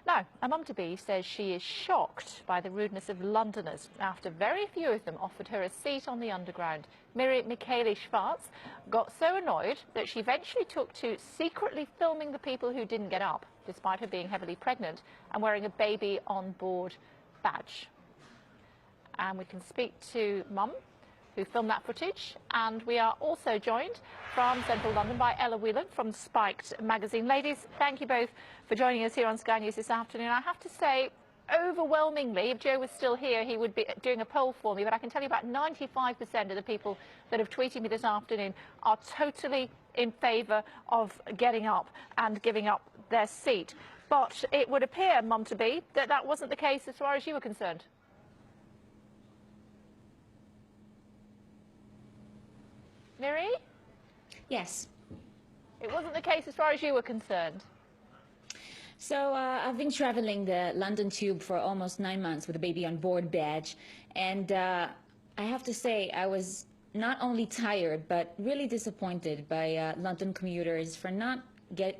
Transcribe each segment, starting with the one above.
Now, a mum-to-be says she is shocked by the rudeness of Londoners after very few of them offered her a seat on the Underground. Miry Michele got so annoyed that she eventually took to secretly filming the people who didn't get up, despite her being heavily pregnant and wearing a baby on board badge. And we can speak to Mum, who filmed that footage, and we are also joined from central London by Ella Whelan from Spiked magazine. Ladies, thank you both for joining us here on Sky News this afternoon. I have to say, overwhelmingly, if Joe was still here, he would be doing a poll for me, but I can tell you about 95% of the people that have tweeted me this afternoon are totally in favour of getting up and giving up their seat. But it would appear, Mum-to-be, that that wasn't the case as far as you were concerned. Miry? Yes. It wasn't the case as far as you were concerned. So I've been traveling the London Tube for almost 9 months with a baby on board badge, and I have to say I was not only tired but really disappointed by London commuters for not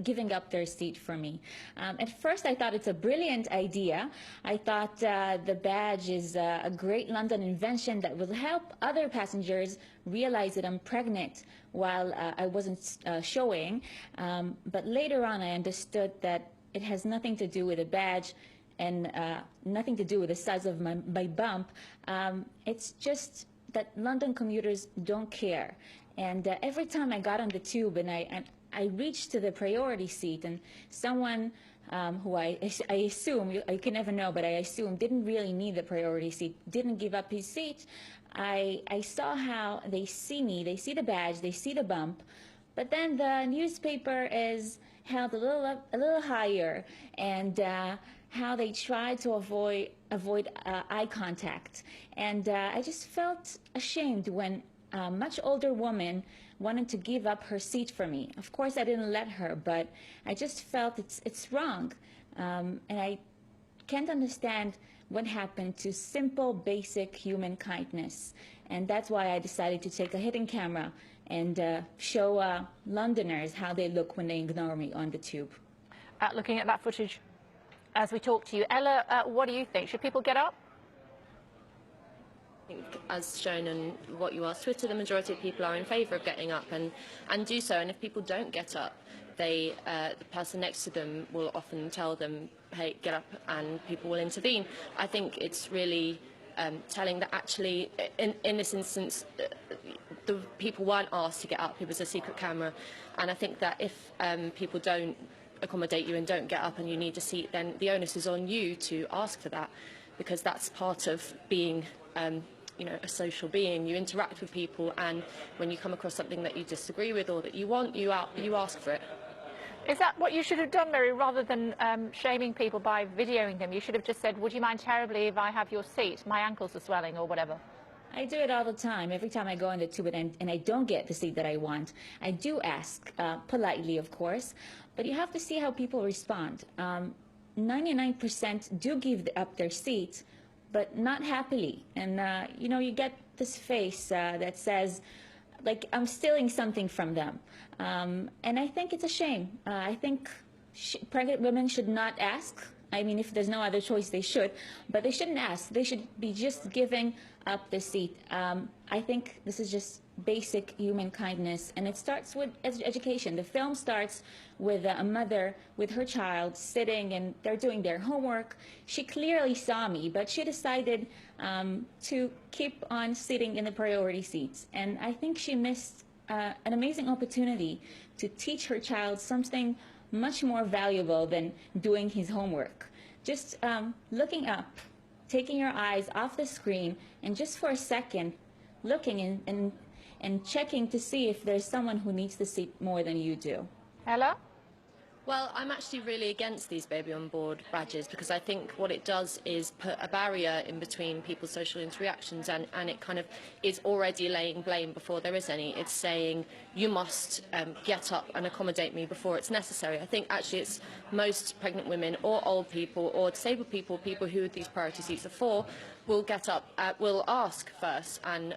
giving up their seat for me. At first I thought it's a brilliant idea. I thought the badge is a great London invention that will help other passengers realize that I'm pregnant while I wasn't showing. But later on I understood that it has nothing to do with a badge and nothing to do with the size of my bump. It's just that London commuters don't care. And every time I got on the tube and I reached to the priority seat, and someone who I assume, I can never know, but I assume didn't really need the priority seat, didn't give up his seat, I saw how they see me, they see the badge, they see the bump, but then the newspaper is held a little higher, and how they try to avoid eye contact. And I just felt ashamed when a much older woman wanted to give up her seat for me. Of course, I didn't let her, but I just felt it's wrong. And I can't understand what happened to simple, basic human kindness. And that's why I decided to take a hidden camera and show Londoners how they look when they ignore me on the tube. Looking at that footage as we talk to you, Ella, what do you think? Should people get up? As shown in what you asked Twitter, the majority of people are in favour of getting up and do so. And if people don't get up, the person next to them will often tell them, hey, get up, and people will intervene. I think it's really telling that actually, in this instance, the people weren't asked to get up. It was a secret camera. And I think that if people don't accommodate you and don't get up and you need a seat, then the onus is on you to ask for that, because that's part of being you know, a social being. You interact with people, and when you come across something that you disagree with or that you want, you ask for it. Is that what you should have done, Miry, rather than shaming people by videoing them? You should have just said, would you mind terribly if I have your seat? My ankles are swelling, or whatever. I do it all the time. Every time I go on the tube and I don't get the seat that I want, I do ask, politely, of course, but you have to see how people respond. 99% do give up their seat, but not happily. And, you know, you get this face that says, like, I'm stealing something from them. And I think it's a shame. I think pregnant women should not ask. I mean, if there's no other choice, they should. But they shouldn't ask. They should be just giving up the seat. I think this is just basic human kindness, and it starts with education. The film starts with a mother with her child sitting, and they're doing their homework. She clearly saw me, but she decided to keep on sitting in the priority seats. And I think she missed an amazing opportunity to teach her child something much more valuable than doing his homework. Just looking up, taking your eyes off the screen, and just for a second, looking and checking to see if there's someone who needs the seat more than you do. Ella? Well, I'm actually really against these baby on board badges, because I think what it does is put a barrier in between people's social interactions, and it kind of is already laying blame before there is any. It's saying you must get up and accommodate me before it's necessary. I think actually it's most pregnant women or old people or disabled people, people who these priority seats are for, will get up, will ask first, and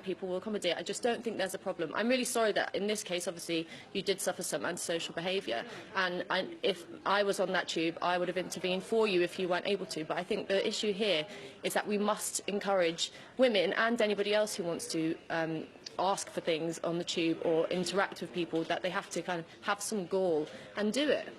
people will accommodate. I just don't think there's a problem. I'm really sorry that in this case, obviously, you did suffer some antisocial behaviour, and if I was on that tube, I would have intervened for you if you weren't able to. But I think the issue here is that we must encourage women and anybody else who wants to ask for things on the tube or interact with people, that they have to kind of have some gall and do it.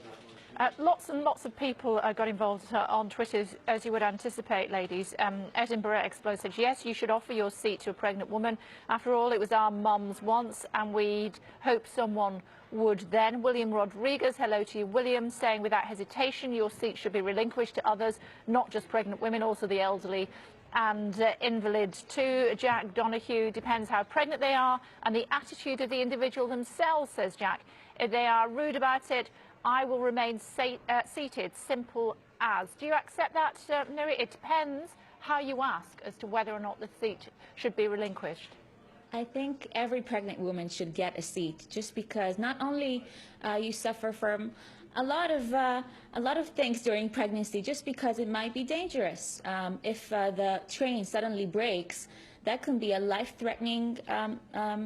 Lots and lots of people got involved on Twitter, as you would anticipate, ladies. Edinburgh Explorer said, yes, you should offer your seat to a pregnant woman. After all, it was our mums once, and we'd hope someone would then. William Rodriguez, hello to you, William, saying without hesitation, your seat should be relinquished to others, not just pregnant women, also the elderly and invalids too. Jack Donahue, depends how pregnant they are and the attitude of the individual themselves, says Jack. If they are rude about it, I will remain seated, simple as. Do you accept that, Miri? It depends how you ask as to whether or not the seat should be relinquished. I think every pregnant woman should get a seat, just because not only you suffer from a lot of things during pregnancy, just because it might be dangerous. If the train suddenly breaks, that can be a life-threatening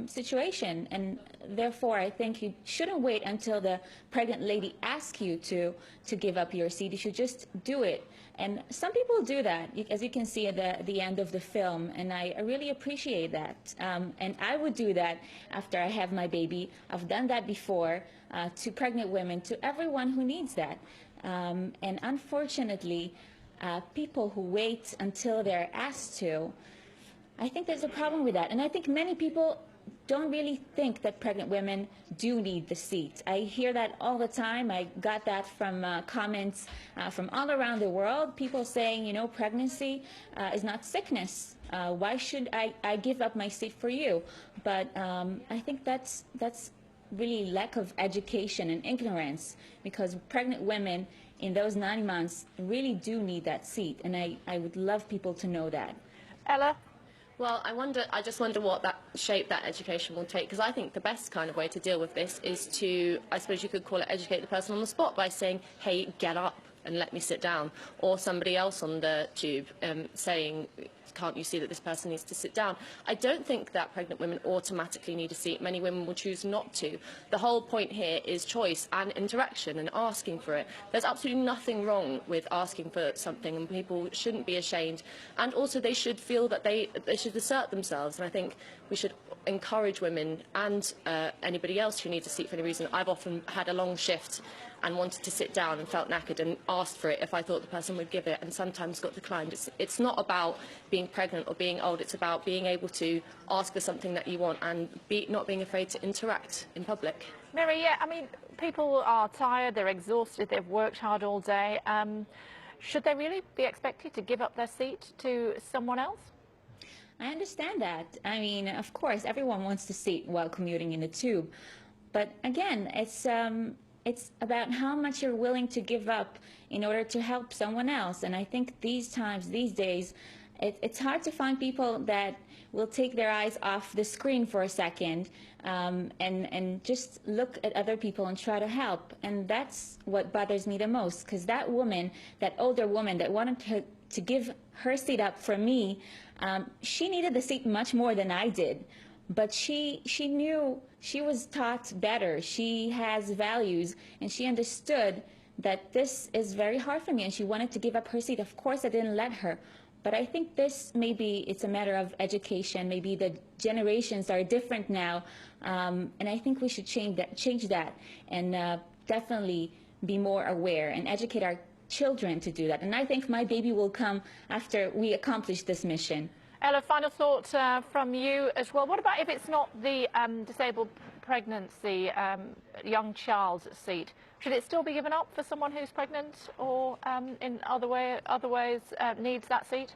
situation, and therefore I think you shouldn't wait until the pregnant lady asks you to give up your seat. You should just do it. And some people do that, as you can see at the end of the film, and I really appreciate that. And I would do that after I have my baby. I've done that before to pregnant women, to everyone who needs that. And unfortunately, people who wait until they're asked to, I think there's a problem with that. And I think many people don't really think that pregnant women do need the seat. I hear that all the time. I got that from comments from all around the world. People saying, you know, pregnancy is not sickness. Why should I give up my seat for you? But I think that's really lack of education and ignorance, because pregnant women in those 9 months really do need that seat. And I would love people to know that. Ella? Well, I just wonder what that shape that education will take, because I think the best kind of way to deal with this is to, I suppose you could call it, educate the person on the spot by saying, hey, get up and let me sit down, or somebody else on the tube saying, can't you see that this person needs to sit down? I don't think that pregnant women automatically need a seat. Many women will choose not to. The whole point here is choice and interaction and asking for it. There's absolutely nothing wrong with asking for something, and people shouldn't be ashamed. And also they should feel that they should assert themselves. And I think we should encourage women and anybody else who needs a seat for any reason. I've often had a long shift and wanted to sit down and felt knackered and asked for it if I thought the person would give it, and sometimes got declined. It's not about being pregnant or being old, it's about being able to ask for something that you want and not being afraid to interact in public. Miri, yeah, I mean, people are tired, they're exhausted, they've worked hard all day. Should they really be expected to give up their seat to someone else? I understand that. I mean, of course, everyone wants to sit while commuting in the tube. But again, it's about how much you're willing to give up in order to help someone else. And I think these days, it's hard to find people that will take their eyes off the screen for a second and just look at other people and try to help. And that's what bothers me the most, because that woman, that older woman that wanted to give her seat up for me, she needed the seat much more than I did. But she knew, she was taught better. She has values, and she understood that this is very hard for me, and she wanted to give up her seat. Of course, I didn't let her. But I think maybe it's a matter of education. Maybe the generations are different now, and I think we should change that, and definitely be more aware and educate our children to do that. And I think my baby will come after we accomplish this mission. Ella, final thought from you as well. What about if it's not the disabled pregnancy, young child's seat? Should it still be given up for someone who's pregnant or in other ways needs that seat?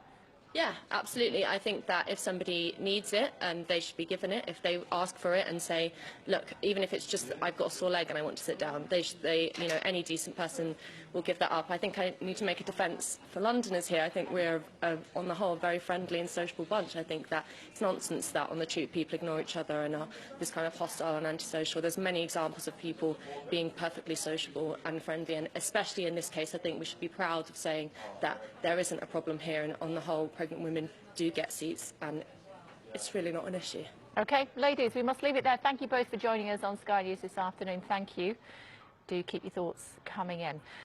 Yeah, absolutely. I think that if somebody needs it, they should be given it. If they ask for it and say, look, even if it's just I've got a sore leg and I want to sit down, any decent person will give that up. I think I need to make a defence for Londoners here. I think we're, on the whole, a very friendly and sociable bunch. I think that it's nonsense that on the tube people ignore each other and are this kind of hostile and antisocial. There's many examples of people being perfectly sociable and friendly, and especially in this case, I think we should be proud of saying that there isn't a problem here, and on the whole, pregnant women do get seats, and it's really not an issue. OK, ladies, we must leave it there. Thank you both for joining us on Sky News this afternoon. Thank you. Do keep your thoughts coming in.